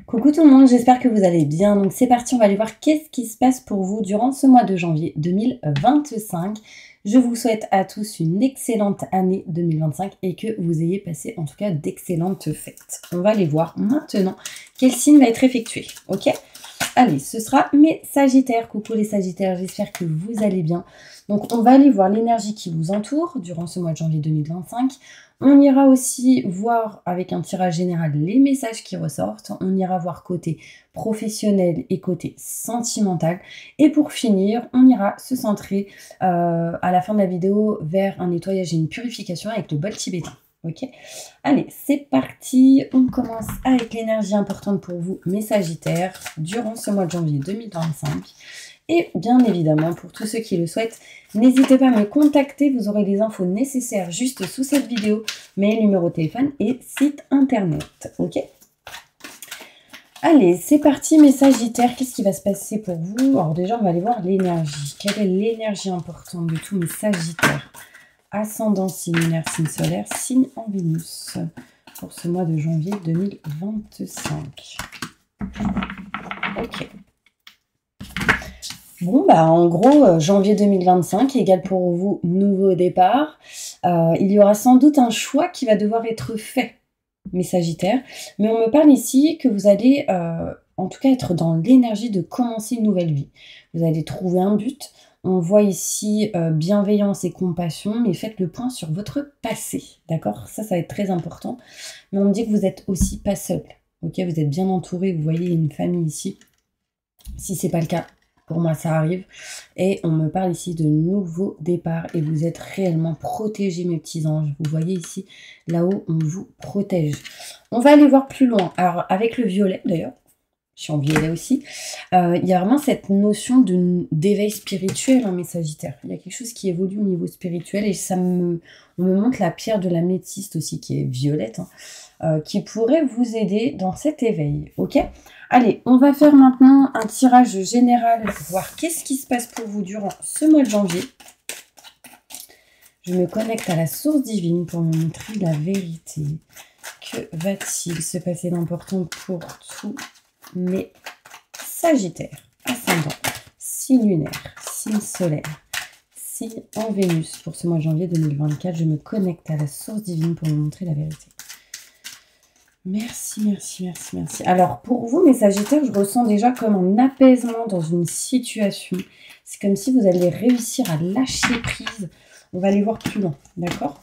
Coucou tout le monde, j'espère que vous allez bien. Donc c'est parti, on va aller voir qu'est-ce qui se passe pour vous durant ce mois de janvier 2025. Je vous souhaite à tous une excellente année 2025 et que vous ayez passé en tout cas d'excellentes fêtes. On va aller voir maintenant quel signe va être effectué, ok? Allez, ce sera mes Sagittaires. Coucou les Sagittaires, j'espère que vous allez bien. Donc on va aller voir l'énergie qui vous entoure durant ce mois de janvier 2025. On ira aussi voir avec un tirage général les messages qui ressortent. On ira voir côté professionnel et côté sentimental. Et pour finir, on ira se centrer à la fin de la vidéo vers un nettoyage et une purification avec le bol tibétain. Ok, allez, c'est parti. On commence avec l'énergie importante pour vous, mes Sagittaires, durant ce mois de janvier 2025. Et bien évidemment, pour tous ceux qui le souhaitent, n'hésitez pas à me contacter. Vous aurez les infos nécessaires juste sous cette vidéo, mail, numéro de téléphone et site internet. Ok? Allez, c'est parti, mes Sagittaires. Qu'est-ce qui va se passer pour vous? Alors déjà, on va aller voir l'énergie. Quelle est l'énergie importante de tous mes Sagittaires? Ascendant, signe lunaire, signe solaire, signe en Vénus pour ce mois de janvier 2025. Ok. Bon, bah en gros, janvier 2025 égale pour vous nouveau départ. Il y aura sans doute un choix qui va devoir être fait, mes Sagittaires. Mais on me parle ici que vous allez, en tout cas, être dans l'énergie de commencer une nouvelle vie. Vous allez trouver un but. On voit ici bienveillance et compassion, mais faites le point sur votre passé, d'accord? Ça va être très important. Mais on me dit que vous n'êtes aussi pas seul, ok? Vous êtes bien entouré, vous voyez une famille ici. Si ce n'est pas le cas, pour moi ça arrive. Et on me parle ici de nouveau départ et vous êtes réellement protégés, mes petits anges. Vous voyez ici, là-haut, on vous protège. On va aller voir plus loin. Alors, avec le violet d'ailleurs, je suis en violet aussi, il y a vraiment cette notion d'éveil spirituel, hein, mes Sagittaires. Il y a quelque chose qui évolue au niveau spirituel et on me montre la pierre de l'améthyste aussi, qui est violette, hein, qui pourrait vous aider dans cet éveil, ok? Allez, on va faire maintenant un tirage général pour voir qu'est-ce qui se passe pour vous durant ce mois de janvier. Je me connecte à la source divine pour me montrer la vérité. Que va-t-il se passer d'important pour tous mes Sagittaires? Ascendant, signe lunaire, signe solaire, signe en Vénus pour ce mois de janvier 2024. Je me connecte à la source divine pour me montrer la vérité. Merci, merci, merci, merci. Alors, pour vous, mes Sagittaires, je ressens déjà comme un apaisement dans une situation. C'est comme si vous alliez réussir à lâcher prise. On va aller voir plus loin, d'accord?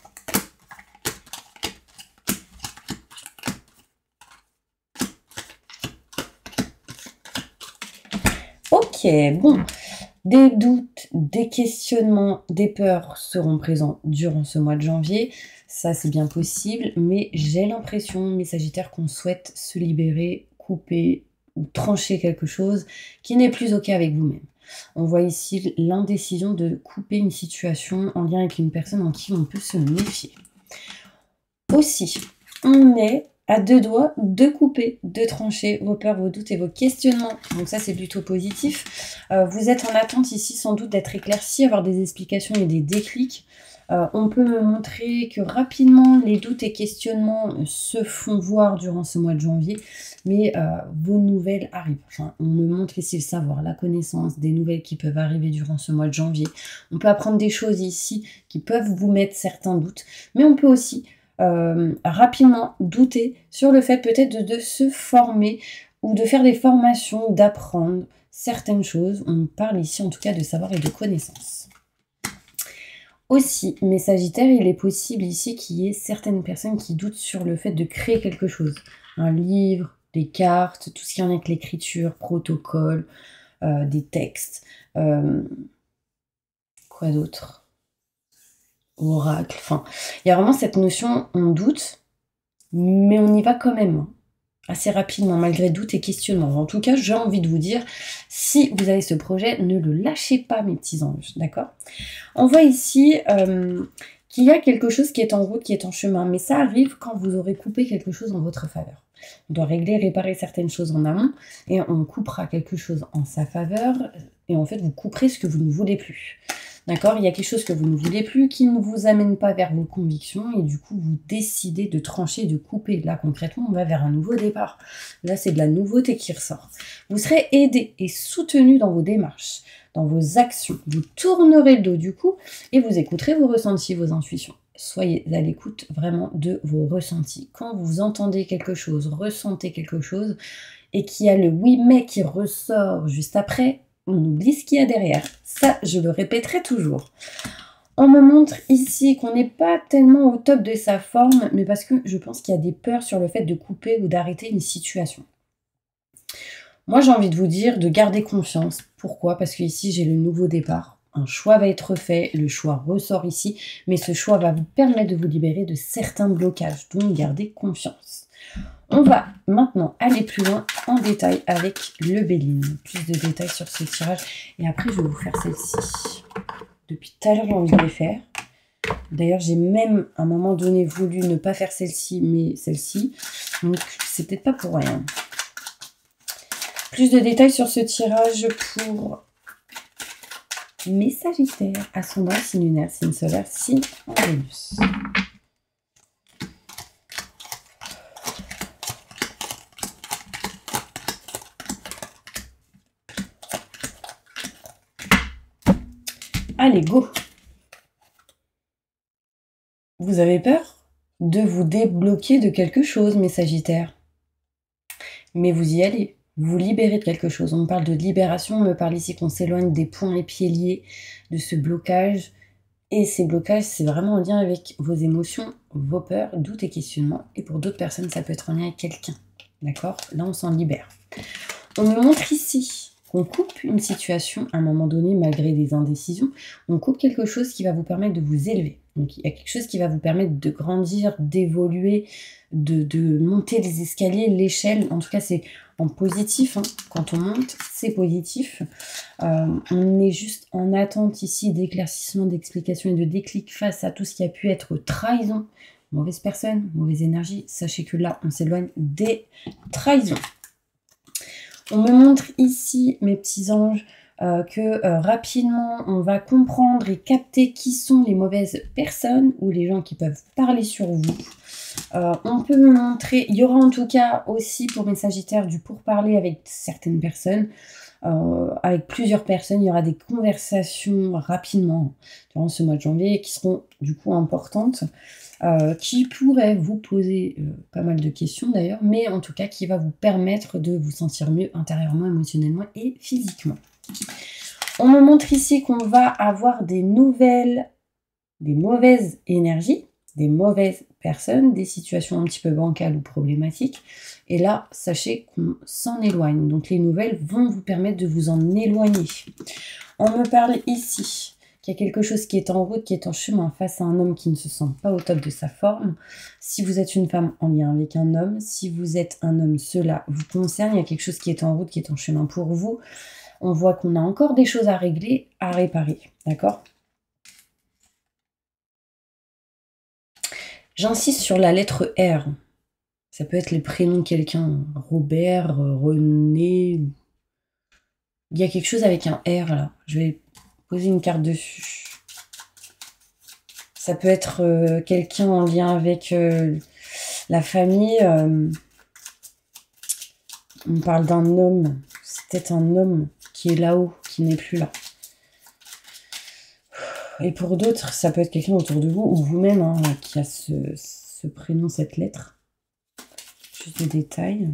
Ok, bon. Des doutes, des questionnements, des peurs seront présents durant ce mois de janvier. Ça, c'est bien possible, mais j'ai l'impression, mes Sagittaires, qu'on souhaite se libérer, couper ou trancher quelque chose qui n'est plus OK avec vous-même. On voit ici l'indécision de couper une situation en lien avec une personne en qui on peut se méfier. Aussi, on est à deux doigts de couper, de trancher vos peurs, vos doutes et vos questionnements. Donc ça, c'est plutôt positif. Vous êtes en attente ici sans doute d'être éclairci, avoir des explications et des déclics. On peut me montrer que rapidement, les doutes et questionnements se font voir durant ce mois de janvier, mais vos nouvelles arrivent. Enfin, on me montre ici le savoir, la connaissance, des nouvelles qui peuvent arriver durant ce mois de janvier. On peut apprendre des choses ici qui peuvent vous mettre certains doutes, mais on peut aussi rapidement douter sur le fait peut-être de se former ou de faire des formations, d'apprendre certaines choses. On parle ici en tout cas de savoir et de connaissances. Aussi, mes Sagittaires, il est possible ici qu'il y ait certaines personnes qui doutent sur le fait de créer quelque chose. Un livre, des cartes, tout ce qui en est avec l'écriture, protocole, des textes. Quoi d'autre? Oracle, enfin, il y a vraiment cette notion, on doute, mais on y va quand même, assez rapidement, malgré doute et questionnement. En tout cas, j'ai envie de vous dire, si vous avez ce projet, ne le lâchez pas, mes petits anges, d'accord? On voit ici qu'il y a quelque chose qui est en route, qui est en chemin, mais ça arrive quand vous aurez coupé quelque chose en votre faveur. On doit régler, réparer certaines choses en amont, et on coupera quelque chose en sa faveur, et en fait, vous couperez ce que vous ne voulez plus. D'accord? Il y a quelque chose que vous ne voulez plus, qui ne vous amène pas vers vos convictions, et du coup, vous décidez de trancher, de couper. Là, concrètement, on va vers un nouveau départ. Là, c'est de la nouveauté qui ressort. Vous serez aidé et soutenu dans vos démarches, dans vos actions. Vous tournerez le dos, du coup, et vous écouterez vos ressentis, vos intuitions. Soyez à l'écoute vraiment de vos ressentis. Quand vous entendez quelque chose, ressentez quelque chose, et qu'il y a le oui mais qui ressort juste après, on oublie ce qu'il y a derrière. Ça, je le répéterai toujours. On me montre ici qu'on n'est pas tellement au top de sa forme, mais parce que je pense qu'il y a des peurs sur le fait de couper ou d'arrêter une situation. Moi, j'ai envie de vous dire de garder confiance. Pourquoi? Parce qu'ici, j'ai le nouveau départ. Un choix va être fait, le choix ressort ici, mais ce choix va vous permettre de vous libérer de certains blocages. Donc, gardez confiance. On va maintenant aller plus loin en détail avec le Béline. Plus de détails sur ce tirage. Et après, je vais vous faire celle-ci. Depuis tout à l'heure, j'ai envie de les faire. D'ailleurs, j'ai même à un moment donné voulu ne pas faire celle-ci, mais celle-ci. Donc, c'est peut-être pas pour rien. Plus de détails sur ce tirage pour mes Sagittaires, ascendant, signe lunaire, signe solaire, signe en Vénus. Allez, go! Vous avez peur de vous débloquer de quelque chose, mes Sagittaires. Mais vous y allez. Vous libérez de quelque chose. On me parle de libération, on me parle ici qu'on s'éloigne des poings et pieds liés, de ce blocage. Et ces blocages, c'est vraiment en lien avec vos émotions, vos peurs, doutes et questionnements. Et pour d'autres personnes, ça peut être en lien avec quelqu'un. D'accord? Là, on s'en libère. On me montre ici qu'on coupe une situation à un moment donné, malgré des indécisions. On coupe quelque chose qui va vous permettre de vous élever. Donc, il y a quelque chose qui va vous permettre de grandir, d'évoluer, de monter les escaliers, l'échelle. En tout cas, c'est en positif. Hein. Quand on monte, c'est positif. On est juste en attente ici d'éclaircissement, d'explication et de déclic face à tout ce qui a pu être trahison. Mauvaise personne, mauvaise énergie. Sachez que là, on s'éloigne des trahisons. On me montre ici, mes petits anges, que rapidement, on va comprendre et capter qui sont les mauvaises personnes ou les gens qui peuvent parler sur vous. On peut me montrer, il y aura en tout cas aussi pour mes Sagittaires du pourparler avec certaines personnes, avec plusieurs personnes. Il y aura des conversations rapidement durant ce mois de janvier qui seront du coup importantes. Qui pourrait vous poser pas mal de questions d'ailleurs, mais en tout cas qui va vous permettre de vous sentir mieux intérieurement, émotionnellement et physiquement. On me montre ici qu'on va avoir des mauvaises énergies, des mauvaises personnes, des situations un petit peu bancales ou problématiques. Et là, sachez qu'on s'en éloigne. Donc les nouvelles vont vous permettre de vous en éloigner. On me parle ici qu'il y a quelque chose qui est en route, qui est en chemin face à un homme qui ne se sent pas au top de sa forme. Si vous êtes une femme en lien avec un homme, si vous êtes un homme, cela vous concerne. Il y a quelque chose qui est en route, qui est en chemin pour vous. On voit qu'on a encore des choses à régler, à réparer. D'accord? J'insiste sur la lettre R. Ça peut être les prénoms de quelqu'un. Robert, René. Il y a quelque chose avec un R là. Je vais poser une carte dessus. Ça peut être quelqu'un en lien avec la famille. On parle d'un homme. C'est peut-être un homme qui est là-haut, qui n'est plus là. Et pour d'autres, ça peut être quelqu'un autour de vous, ou vous-même, hein, qui a ce prénom, cette lettre. Juste des détails.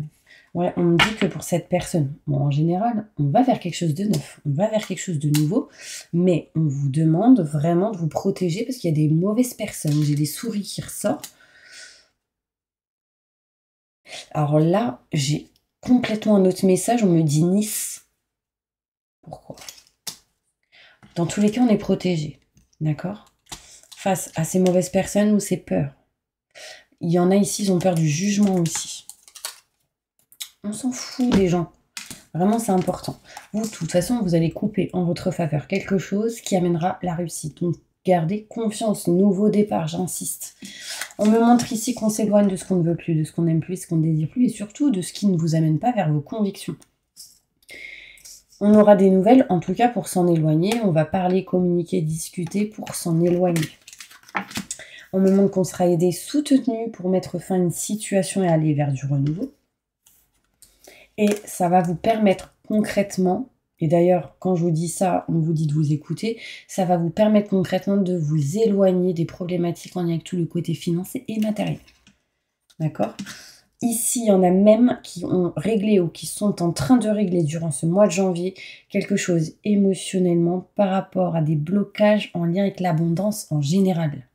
Ouais, on me dit que pour cette personne, bon, en général, on va vers quelque chose de neuf, on va vers quelque chose de nouveau, mais on vous demande vraiment de vous protéger parce qu'il y a des mauvaises personnes. J'ai des souris qui ressortent. Alors là, j'ai complètement un autre message, on me dit Nice. Pourquoi? Dans tous les cas, on est protégé, d'accord? Face à ces mauvaises personnes ou ces peurs. Il y en a ici, ils ont peur du jugement aussi. On s'en fout des gens. Vraiment, c'est important. Vous, de toute façon, vous allez couper en votre faveur quelque chose qui amènera la réussite. Donc, gardez confiance. Nouveau départ, j'insiste. On me montre ici qu'on s'éloigne de ce qu'on ne veut plus, de ce qu'on n'aime plus, de ce qu'on ne désire plus, et surtout de ce qui ne vous amène pas vers vos convictions. On aura des nouvelles, en tout cas pour s'en éloigner. On va parler, communiquer, discuter pour s'en éloigner. On me montre qu'on sera aidé, soutenu pour mettre fin à une situation et aller vers du renouveau. Et ça va vous permettre concrètement, et d'ailleurs quand je vous dis ça, on vous dit de vous écouter, ça va vous permettre concrètement de vous éloigner des problématiques en lien avec tout le côté financier et matériel. D'accord ? Ici, il y en a même qui ont réglé ou qui sont en train de régler durant ce mois de janvier quelque chose émotionnellement par rapport à des blocages en lien avec l'abondance en général.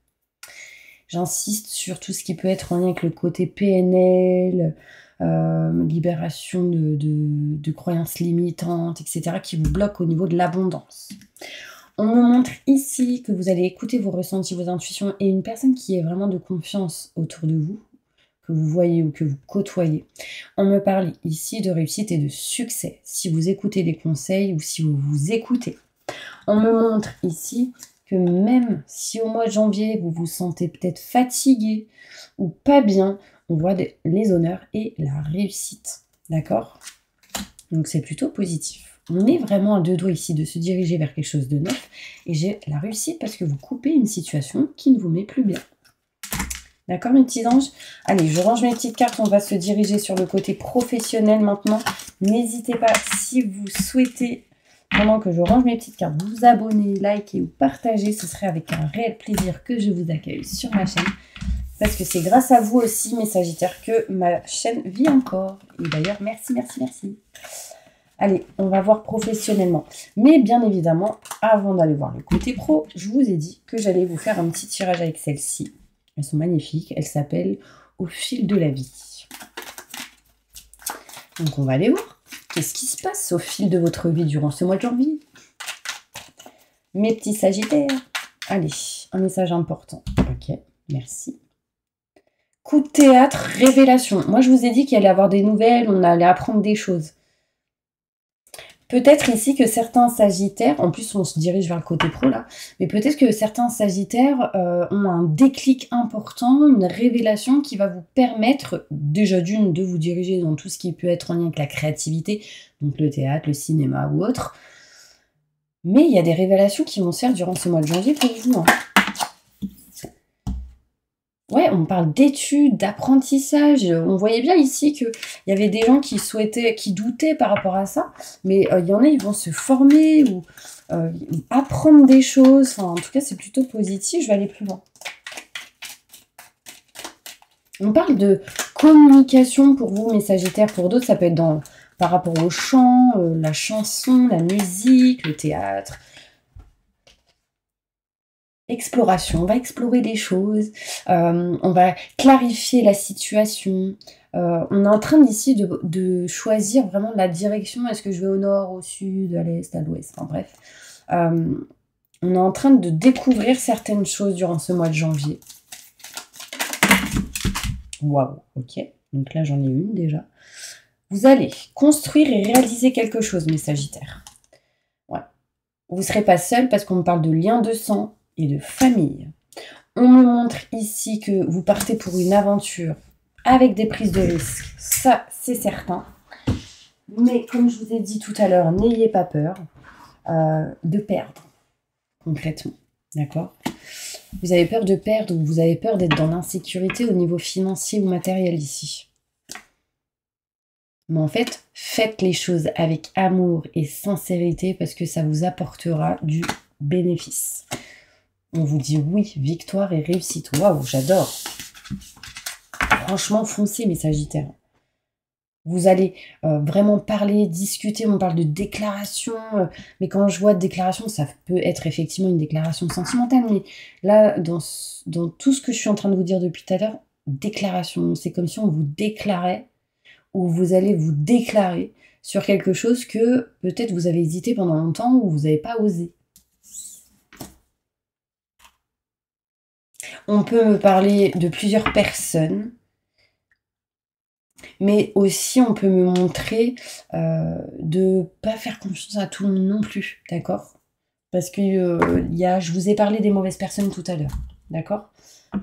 J'insiste sur tout ce qui peut être en lien avec le côté PNL, libération de croyances limitantes, etc., qui vous bloquent au niveau de l'abondance. On me montre ici que vous allez écouter vos ressentis, vos intuitions, et une personne qui est vraiment de confiance autour de vous, que vous voyez ou que vous côtoyez. On me parle ici de réussite et de succès, si vous écoutez des conseils ou si vous vous écoutez. On me montre ici que même si au mois de janvier, vous vous sentez peut-être fatigué ou pas bien, on voit les honneurs et la réussite. D'accord ? Donc c'est plutôt positif. On est vraiment à deux doigts ici de se diriger vers quelque chose de neuf. Et j'ai la réussite parce que vous coupez une situation qui ne vous met plus bien. D'accord mes petits anges ? Allez, je range mes petites cartes. On va se diriger sur le côté professionnel maintenant. N'hésitez pas, si vous souhaitez, pendant que je range mes petites cartes, vous abonner, liker ou partager. Ce serait avec un réel plaisir que je vous accueille sur ma chaîne. Parce que c'est grâce à vous aussi, mes Sagittaires, que ma chaîne vit encore. Et d'ailleurs, merci, merci, merci. Allez, on va voir professionnellement. Mais bien évidemment, avant d'aller voir le côté pro, je vous ai dit que j'allais vous faire un petit tirage avec celle-ci. Elles sont magnifiques. Elles s'appellent « Au fil de la vie ». Donc, on va aller voir. Qu'est-ce qui se passe au fil de votre vie durant ce mois de janvier ? Mes petits Sagittaires. Allez, un message important. Ok, merci. Coup de théâtre, révélation. Moi, je vous ai dit qu'il allait y avoir des nouvelles, on allait apprendre des choses. Peut-être ici que certains Sagittaires, en plus on se dirige vers le côté pro là, mais peut-être que certains Sagittaires ont un déclic important, une révélation qui va vous permettre déjà d'une de vous diriger dans tout ce qui peut être en lien avec la créativité, donc le théâtre, le cinéma ou autre. Mais il y a des révélations qui vont se faire durant ce mois de janvier pour vous. Hein. Ouais, on parle d'études, d'apprentissage. On voyait bien ici qu'il y avait des gens qui souhaitaient, qui doutaient par rapport à ça. Mais il y en a, ils vont se former ou apprendre des choses. Enfin, en tout cas, c'est plutôt positif. Je vais aller plus loin. On parle de communication pour vous, mes Sagittaires. Pour d'autres, ça peut être par rapport au chant, la chanson, la musique, le théâtre. Exploration, on va explorer des choses, on va clarifier la situation. On est en train d'ici de choisir vraiment la direction. Est-ce que je vais au nord, au sud, à l'est, à l'ouest, enfin bref. On est en train de découvrir certaines choses durant ce mois de janvier. Waouh, ok. Donc là, j'en ai une déjà. Vous allez construire et réaliser quelque chose, mes Sagittaires. Ouais. Vous ne serez pas seul parce qu'on me parle de lien de sang et de famille. On me montre ici que vous partez pour une aventure avec des prises de risques. Ça, c'est certain. Mais comme je vous ai dit tout à l'heure, n'ayez pas peur de perdre, concrètement. D'accord ? Vous avez peur de perdre ou vous avez peur d'être dans l'insécurité au niveau financier ou matériel ici. Mais en fait, faites les choses avec amour et sincérité parce que ça vous apportera du bénéfice. On vous dit oui, victoire et réussite. Waouh, j'adore. Franchement, foncez, mes Sagittaires. Vous allez vraiment parler, discuter. On parle de déclaration. Mais quand je vois déclaration, ça peut être effectivement une déclaration sentimentale. Mais là, dans tout ce que je suis en train de vous dire depuis tout à l'heure, déclaration, c'est comme si on vous déclarait ou vous allez vous déclarer sur quelque chose que peut-être vous avez hésité pendant longtemps ou vous n'avez pas osé. On peut me parler de plusieurs personnes, mais aussi on peut me montrer de ne pas faire confiance à tout le monde non plus, d'accord ? Parce que je vous ai parlé des mauvaises personnes tout à l'heure, d'accord ?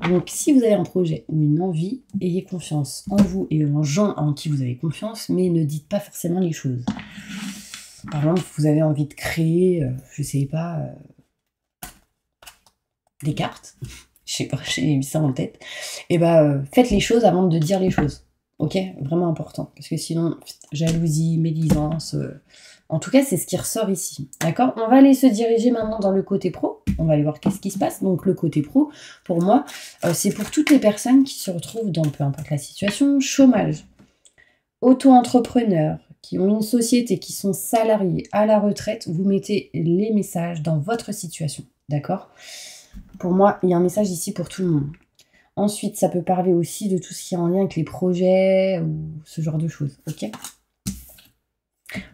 Donc si vous avez un projet ou une envie, ayez confiance en vous et en gens en qui vous avez confiance, mais ne dites pas forcément les choses. Par exemple, vous avez envie de créer, je sais pas, des cartes. Je sais pas, j'ai mis ça en tête. Et bah, faites les choses avant de dire les choses. Ok? Vraiment important. Parce que sinon, jalousie, médisance. En tout cas, c'est ce qui ressort ici. D'accord? On va aller se diriger maintenant dans le côté pro. On va aller voir qu'est-ce qui se passe. Donc, le côté pro, pour moi, c'est pour toutes les personnes qui se retrouvent dans, peu importe la situation, chômage, auto-entrepreneurs, qui ont une société, qui sont salariés à la retraite. Vous mettez les messages dans votre situation. D'accord? Pour moi, il y a un message ici pour tout le monde. Ensuite, ça peut parler aussi de tout ce qui est en lien avec les projets ou ce genre de choses. Ok?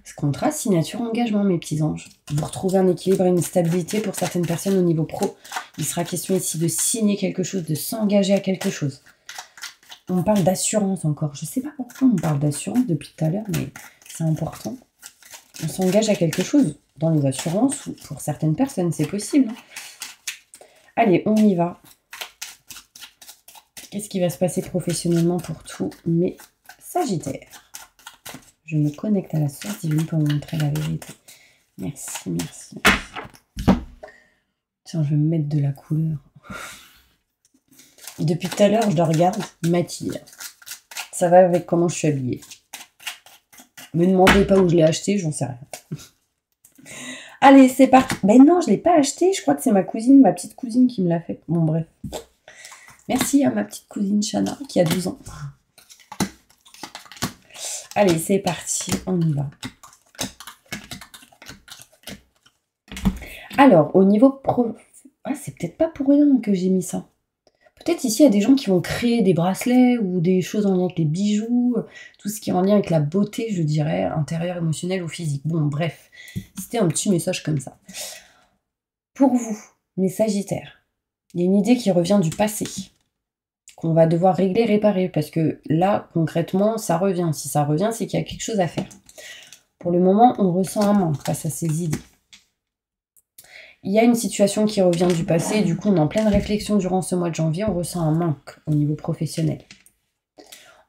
Ce contrat, signature, engagement, mes petits anges. Vous retrouvez un équilibre et une stabilité pour certaines personnes au niveau pro. Il sera question ici de signer quelque chose, de s'engager à quelque chose. On parle d'assurance encore. Je ne sais pas pourquoi on parle d'assurance depuis tout à l'heure, mais c'est important. On s'engage à quelque chose dans les assurances ou pour certaines personnes, c'est possible. Allez, on y va. Qu'est-ce qui va se passer professionnellement pour tous mes Sagittaires? Je me connecte à la source divine pour vous montrer la vérité. Merci, merci. Tiens, je vais me mettre de la couleur. Depuis tout à l'heure, je le regarde, Mathilde. Ça va avec comment je suis habillée. Me demandez pas où je l'ai acheté, j'en sais rien. Allez, c'est parti. Ben non, je ne l'ai pas acheté. Je crois que c'est ma cousine, ma petite cousine qui me l'a fait. Bon, bref. Merci à ma petite cousine Chana qui a 12 ans. Allez, c'est parti, on y va. Alors, au niveau pro... Ah, c'est peut-être pas pour rien que j'ai mis ça. Peut-être ici, il y a des gens qui vont créer des bracelets ou des choses en lien avec les bijoux, tout ce qui est en lien avec la beauté, je dirais, intérieure, émotionnelle ou physique. Bon, bref, c'était un petit message comme ça. Pour vous, mes Sagittaires, il y a une idée qui revient du passé, qu'on va devoir régler, réparer, parce que là, concrètement, ça revient. Si ça revient, c'est qu'il y a quelque chose à faire. Pour le moment, on ressent un manque face à ces idées. Il y a une situation qui revient du passé, du coup, on est en pleine réflexion durant ce mois de janvier, on ressent un manque au niveau professionnel.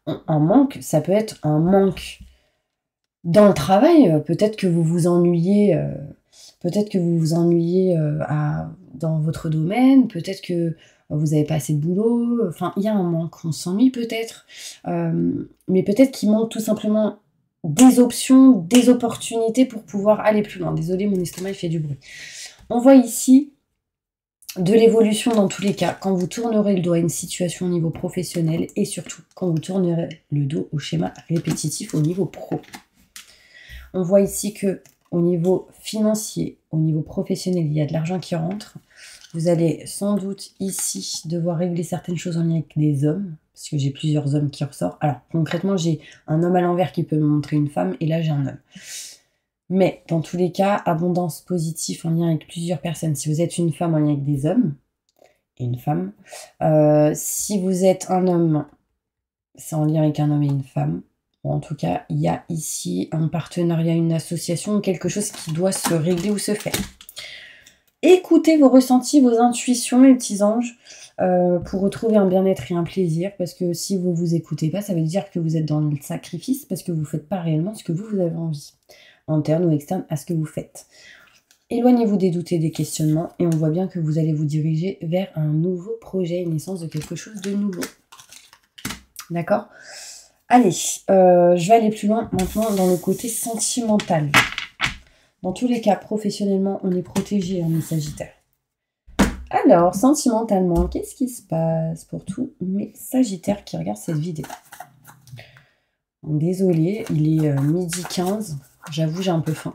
Un manque, ça peut être un manque dans le travail, peut-être que vous vous ennuyez, dans votre domaine, peut-être que vous n'avez pas assez de boulot, enfin, il y a un manque, on s'ennuie peut-être, mais peut-être qu'il manque tout simplement des options, des opportunités pour pouvoir aller plus loin. Désolée, mon estomac il fait du bruit. On voit ici de l'évolution dans tous les cas, quand vous tournerez le dos à une situation au niveau professionnel et surtout quand vous tournerez le dos au schéma répétitif au niveau pro. On voit ici que au niveau financier, au niveau professionnel, il y a de l'argent qui rentre. Vous allez sans doute ici devoir régler certaines choses en lien avec des hommes, parce que j'ai plusieurs hommes qui ressortent. Alors concrètement, j'ai un homme à l'envers qui peut me montrer une femme, et là j'ai un homme. Mais dans tous les cas, abondance positive en lien avec plusieurs personnes. Si vous êtes une femme en lien avec des hommes, et une femme. Si vous êtes un homme, c'est en lien avec un homme et une femme. Bon, en tout cas, il y a ici un partenariat, une association, quelque chose qui doit se régler ou se faire. Écoutez vos ressentis, vos intuitions, les petits anges, pour retrouver un bien-être et un plaisir. Parce que si vous ne vous écoutez pas, ça veut dire que vous êtes dans le sacrifice, parce que vous ne faites pas réellement ce que vous avez envie, interne ou externe, à ce que vous faites. Éloignez-vous des doutes et des questionnements, et on voit bien que vous allez vous diriger vers un nouveau projet, une naissance de quelque chose de nouveau. D'accord ? Allez, je vais aller plus loin maintenant dans le côté sentimental. Dans tous les cas, professionnellement, on est protégé, mes Sagittaires. Alors, sentimentalement, qu'est-ce qui se passe pour tous mes Sagittaires qui regardent cette vidéo ? Désolée, il est 12h15. J'avoue, j'ai un peu faim.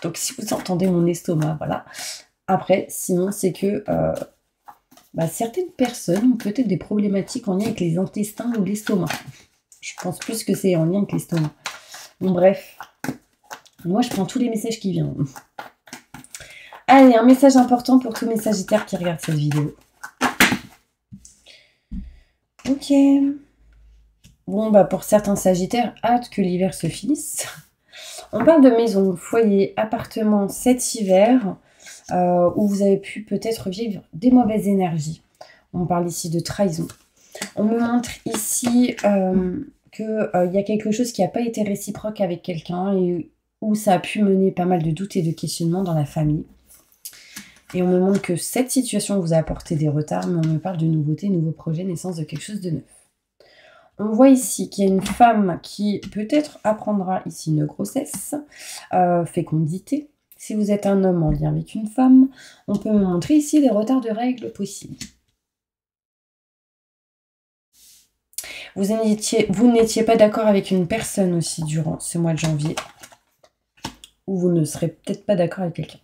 Donc, si vous entendez mon estomac, voilà. Après, sinon, c'est que certaines personnes ont peut-être des problématiques en lien avec les intestins ou l'estomac. Je pense plus que c'est en lien avec l'estomac. Bon, bref. Moi, je prends tous les messages qui viennent. Allez, un message important pour tous mes Sagittaires qui regardent cette vidéo. Ok. Bon, pour certains Sagittaires, hâte que l'hiver se finisse. On parle de maison, foyer, appartement cet hiver, où vous avez pu peut-être vivre des mauvaises énergies. On parle ici de trahison. On me montre ici qu'il y a quelque chose qui n'a pas été réciproque avec quelqu'un et où ça a pu mener pas mal de doutes et de questionnements dans la famille. Et on me montre que cette situation vous a apporté des retards, mais on me parle de nouveautés, nouveaux projets, naissance de quelque chose de neuf. On voit ici qu'il y a une femme qui peut-être apprendra ici une grossesse, fécondité. Si vous êtes un homme en lien avec une femme, on peut me montrer ici des retards de règles possibles. Vous n'étiez pas d'accord avec une personne aussi durant ce mois de janvier, ou vous ne serez peut-être pas d'accord avec quelqu'un.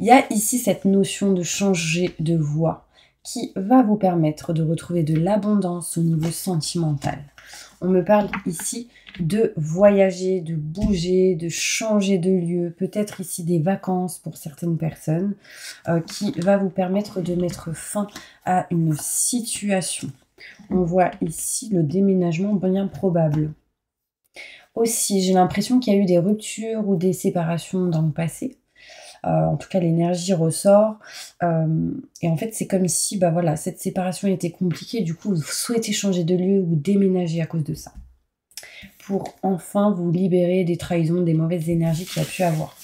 Il y a ici cette notion de changer de voie qui va vous permettre de retrouver de l'abondance au niveau sentimental. On me parle ici de voyager, de bouger, de changer de lieu, peut-être ici des vacances pour certaines personnes, qui va vous permettre de mettre fin à une situation. On voit ici le déménagement bien probable. Aussi, j'ai l'impression qu'il y a eu des ruptures ou des séparations dans le passé. En tout cas, l'énergie ressort. Et en fait, c'est comme si voilà, cette séparation était compliquée. Du coup, vous souhaitez changer de lieu ou déménager à cause de ça. Pour enfin vous libérer des trahisons, des mauvaises énergies qu'il y a pu avoir.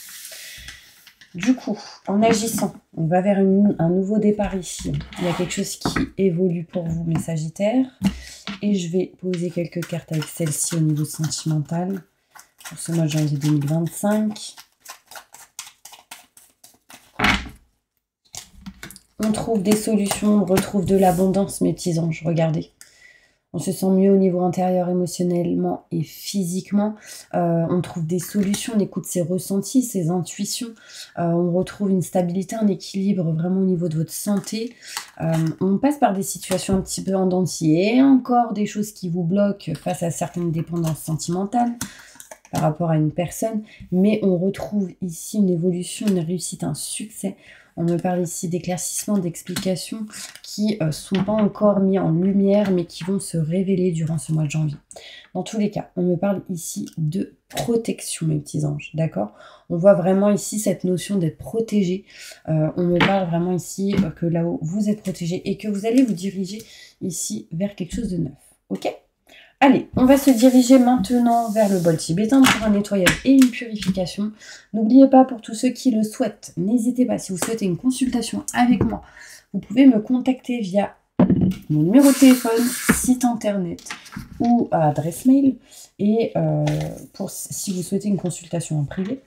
Du coup, en agissant, on va vers un nouveau départ ici. Il y a quelque chose qui évolue pour vous, mes Sagittaires. Et je vais poser quelques cartes avec celle-ci au niveau sentimental pour ce mois de janvier 2025. On trouve des solutions, on retrouve de l'abondance, mes petits anges. Regardez. On se sent mieux au niveau intérieur, émotionnellement et physiquement. On trouve des solutions, on écoute ses ressentis, ses intuitions. On retrouve une stabilité, un équilibre vraiment au niveau de votre santé. On passe par des situations un petit peu en dentier et encore des choses qui vous bloquent face à certaines dépendances sentimentales par rapport à une personne. Mais on retrouve ici une évolution, une réussite, un succès. On me parle ici d'éclaircissements, d'explications qui ne sont pas encore mis en lumière, mais qui vont se révéler durant ce mois de janvier. Dans tous les cas, on me parle ici de protection, mes petits anges, d'accord? On voit vraiment ici cette notion d'être protégé. On me parle vraiment ici que là-haut, vous êtes protégé et que vous allez vous diriger ici vers quelque chose de neuf, ok? Allez, on va se diriger maintenant vers le bol tibétain pour un nettoyage et une purification. N'oubliez pas, pour tous ceux qui le souhaitent, n'hésitez pas, si vous souhaitez une consultation avec moi, vous pouvez me contacter via mon numéro de téléphone, site internet ou adresse mail. Et si vous souhaitez une consultation en privé.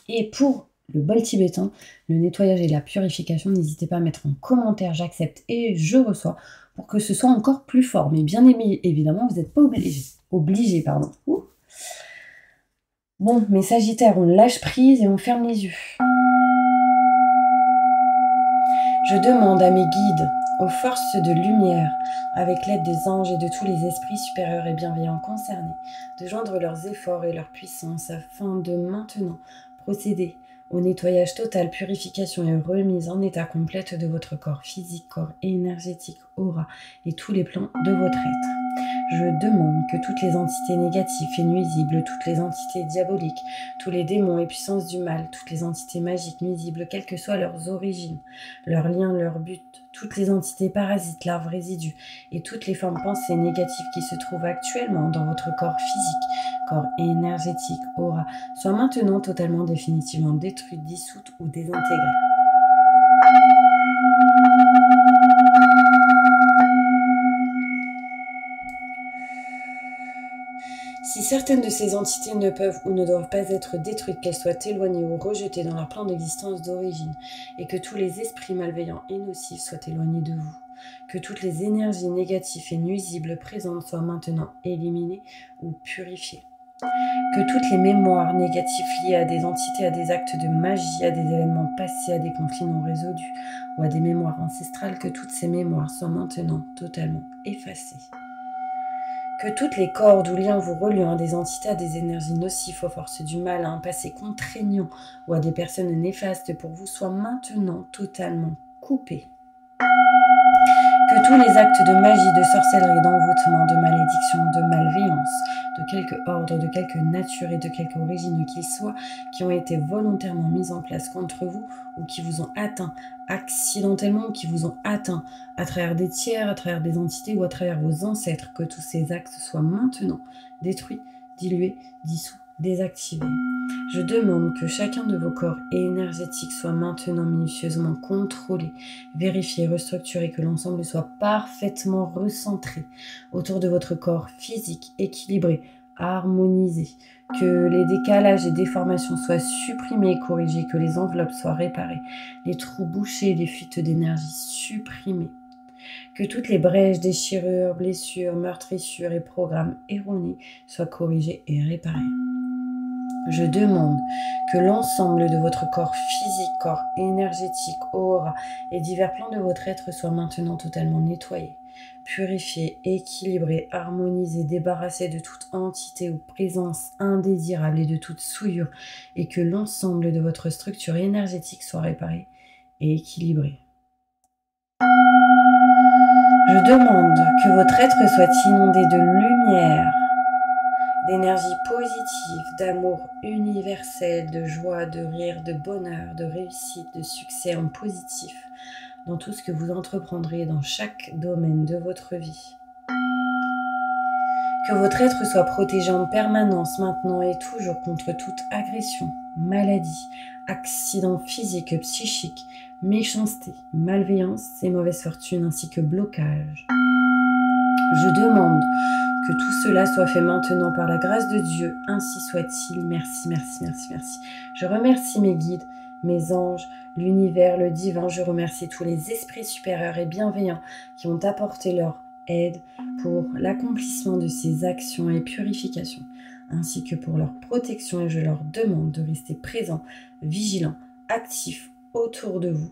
Et pour le bol tibétain, le nettoyage et la purification, n'hésitez pas à mettre en commentaire, j'accepte et je reçois, pour que ce soit encore plus fort. Mais bien évidemment, vous n'êtes pas obligé. Bon, mes Sagittaires, on lâche prise et on ferme les yeux. Je demande à mes guides, aux forces de lumière, avec l'aide des anges et de tous les esprits supérieurs et bienveillants concernés, de joindre leurs efforts et leur puissance afin de maintenant procéder au nettoyage total, purification et remise en état complète de votre corps physique, corps énergétique, aura et tous les plans de votre être. Je demande que toutes les entités négatives et nuisibles, toutes les entités diaboliques, tous les démons et puissances du mal, toutes les entités magiques nuisibles, quelles que soient leurs origines, leurs liens, leurs buts, toutes les entités parasites, larves, résidus et toutes les formes pensées négatives qui se trouvent actuellement dans votre corps physique, corps énergétique, aura, soient maintenant totalement définitivement détruites, dissoutes ou désintégrées. Si certaines de ces entités ne peuvent ou ne doivent pas être détruites, qu'elles soient éloignées ou rejetées dans leur plan d'existence d'origine, et que tous les esprits malveillants et nocifs soient éloignés de vous, que toutes les énergies négatives et nuisibles présentes soient maintenant éliminées ou purifiées, que toutes les mémoires négatives liées à des entités, à des actes de magie, à des événements passés, à des conflits non résolus, ou à des mémoires ancestrales, que toutes ces mémoires soient maintenant totalement effacées. Que toutes les cordes ou liens vous reliant à des entités, à des énergies nocives, aux forces du mal, à un passé contraignant ou à des personnes néfastes pour vous soient maintenant totalement coupés. Que tous les actes de magie, de sorcellerie, d'envoûtement, de malédiction, de malveillance, de quelque ordre, de quelque nature et de quelque origine qu'ils soient, qui ont été volontairement mis en place contre vous ou qui vous ont atteint accidentellement ou qui vous ont atteint à travers des tiers, à travers des entités ou à travers vos ancêtres, que tous ces actes soient maintenant détruits, dilués, dissous, désactivés. Je demande que chacun de vos corps énergétiques soit maintenant minutieusement contrôlé, vérifié, restructuré, que l'ensemble soit parfaitement recentré autour de votre corps physique, équilibré, harmonisé, que les décalages et déformations soient supprimés et corrigés, que les enveloppes soient réparées, les trous bouchés, les fuites d'énergie supprimées, que toutes les brèches, déchirures, blessures, meurtrissures et programmes erronés soient corrigés et réparés. Je demande que l'ensemble de votre corps physique, corps énergétique, aura et divers plans de votre être soient maintenant totalement nettoyés, purifiés, équilibrés, harmonisés, débarrassés de toute entité ou présence indésirable et de toute souillure, et que l'ensemble de votre structure énergétique soit réparé et équilibré. Je demande que votre être soit inondé de lumière, d'énergie positive, d'amour universel, de joie, de rire, de bonheur, de réussite, de succès en positif dans tout ce que vous entreprendrez dans chaque domaine de votre vie. Que votre être soit protégé en permanence maintenant et toujours contre toute agression, maladie, accident physique, psychique, méchanceté, malveillance et mauvaise fortune ainsi que blocage. Je demande que tout cela soit fait maintenant par la grâce de Dieu, ainsi soit-il. Merci, merci, merci, merci. Je remercie mes guides, mes anges, l'univers, le divin. Je remercie tous les esprits supérieurs et bienveillants qui ont apporté leur aide pour l'accomplissement de ces actions et purifications, ainsi que pour leur protection, et je leur demande de rester présents, vigilants, actifs autour de vous,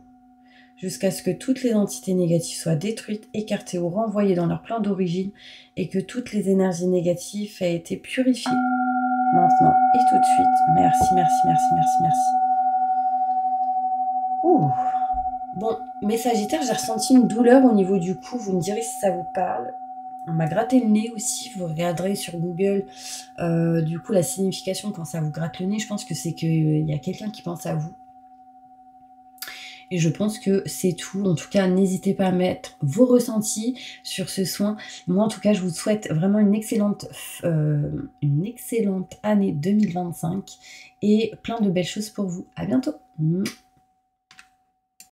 jusqu'à ce que toutes les entités négatives soient détruites, écartées ou renvoyées dans leur plan d'origine, et que toutes les énergies négatives aient été purifiées. Maintenant et tout de suite. Merci, merci, merci, merci, merci. Ouh. Bon, mes Sagittaires, j'ai ressenti une douleur au niveau du cou. Vous me direz si ça vous parle. On m'a gratté le nez aussi. Vous regarderez sur Google, du coup, la signification quand ça vous gratte le nez. Je pense que c'est qu'il y a quelqu'un qui pense à vous. Et je pense que c'est tout. En tout cas, n'hésitez pas à mettre vos ressentis sur ce soin. Moi, en tout cas, je vous souhaite vraiment une excellente année 2025 et plein de belles choses pour vous. À bientôt.